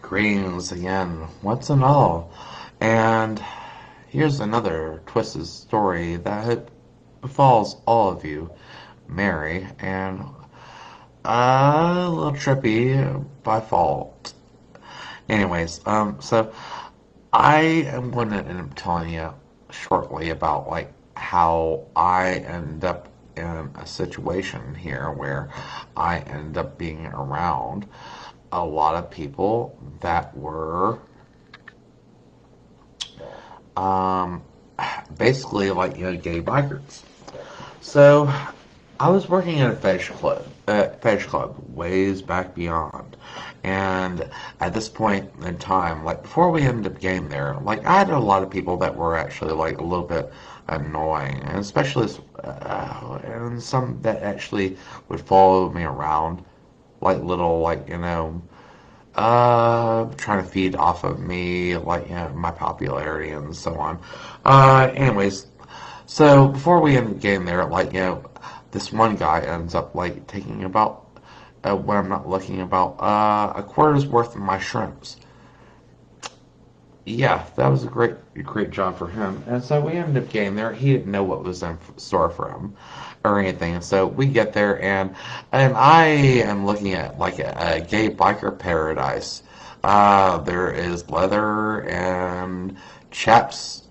Greetings again, once and all. And here's another twisted story that befalls all of you. Mary, and a little trippy by fault. Anyways, so I am going to end up telling you shortly about how I end up in a situation here where I end up being around a lot of people that were um, basically gay bikers. So I was working at a fetish club ways back beyond, and at this point in time, before we ended up getting there, I had a lot of people that were actually a little bit annoying, and especially and some that actually would follow me around, little trying to feed off of me, my popularity and so on. Anyways, so before we end up getting there, this one guy ends up taking about when I'm not looking about a quarter's worth of my shrimps. Yeah, that was a great job for him. And so we ended up getting there. He didn't know what was in store for him or anything. And so we get there, and I am looking at a gay biker paradise. There is leather and chaps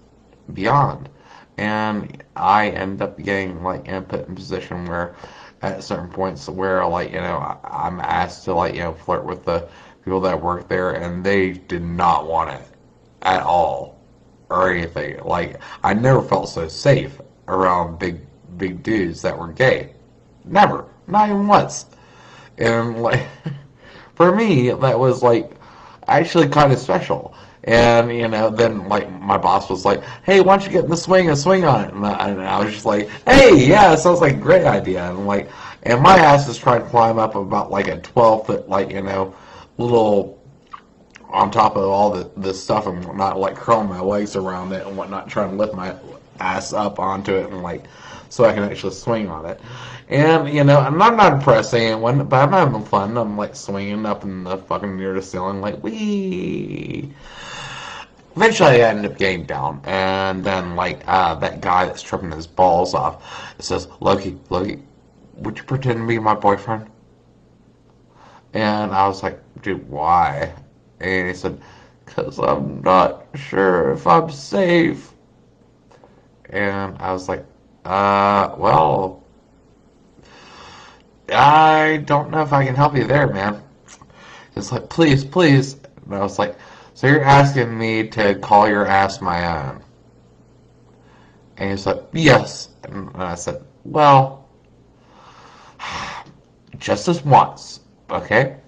beyond. And I end up getting put in position where at certain points where I'm asked to flirt with the people that work there, and they did not want it at all or anything. I never felt so safe around big dudes that were gay. Never, not even once. And for me, that was actually kind of special. And then my boss was like, "Hey, why don't you get in the swing and swing on it?" And I was just like, "Hey, yeah, that sounds like a great idea." And my ass is trying to climb up about a 12 foot little on top of all this stuff and whatnot, curling my legs around it and whatnot, trying to lift my ass up onto it and so I can actually swing on it. And and I'm not impressed anyone, but I'm having fun. I'm swinging up in the fucking near the ceiling, wee. Eventually, I ended up getting down, and then that guy that's tripping his balls off, it says, Loki, would you pretend to be my boyfriend? And I was like, dude, why? And he said, because I'm not sure if I'm safe. And I was like, well, I don't know if I can help you there, man. It's like, please. And I was like, so you're asking me to call your ass my own? And he said, yes. And I said, well, just this once, okay?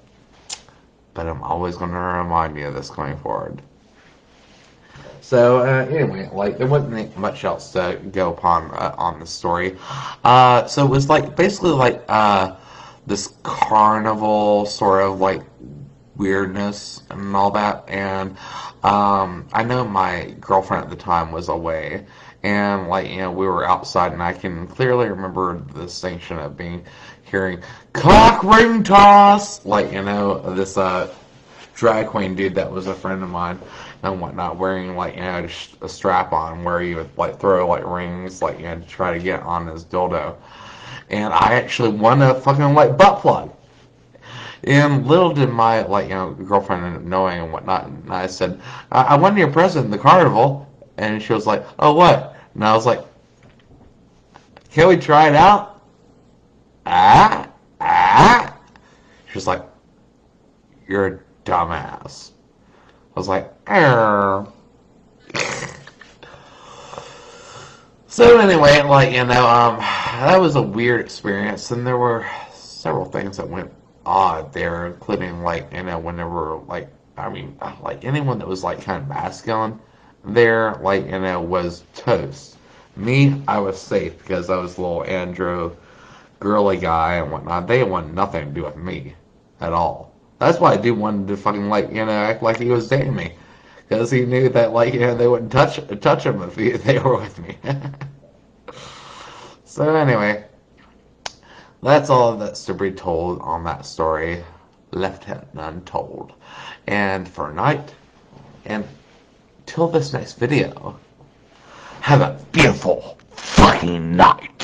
But I'm always going to remind you of this going forward. So anyway, there wasn't much else to go upon on the story. So it was basically this carnival sort of weirdness and all that. And I know my girlfriend at the time was away, and we were outside, and I can clearly remember the distinction of hearing cock ring toss, this drag queen dude that was a friend of mine and whatnot, wearing just a strap on where you would throw rings to try to get on his dildo. And I actually won a fucking butt plug. And little did my girlfriend end up knowing and whatnot. And I said, I won your present in the carnival. And she was like, oh, what? And I was like, can we try it out? She was like, you're a dumbass. I was like, err. So anyway, that was a weird experience, and there were several things that went odd there, including whenever anyone that was kind of masculine there, was toast. Me, I was safe because I was a little andro girly guy and whatnot. They wanted nothing to do with me at all. That's why I do wanted to fucking act like he was dating me, because he knew that they wouldn't touch him if they were with me. So anyway, that's all that's to be told on that story. left him none told. And for night, and till this next video, have a beautiful fucking night.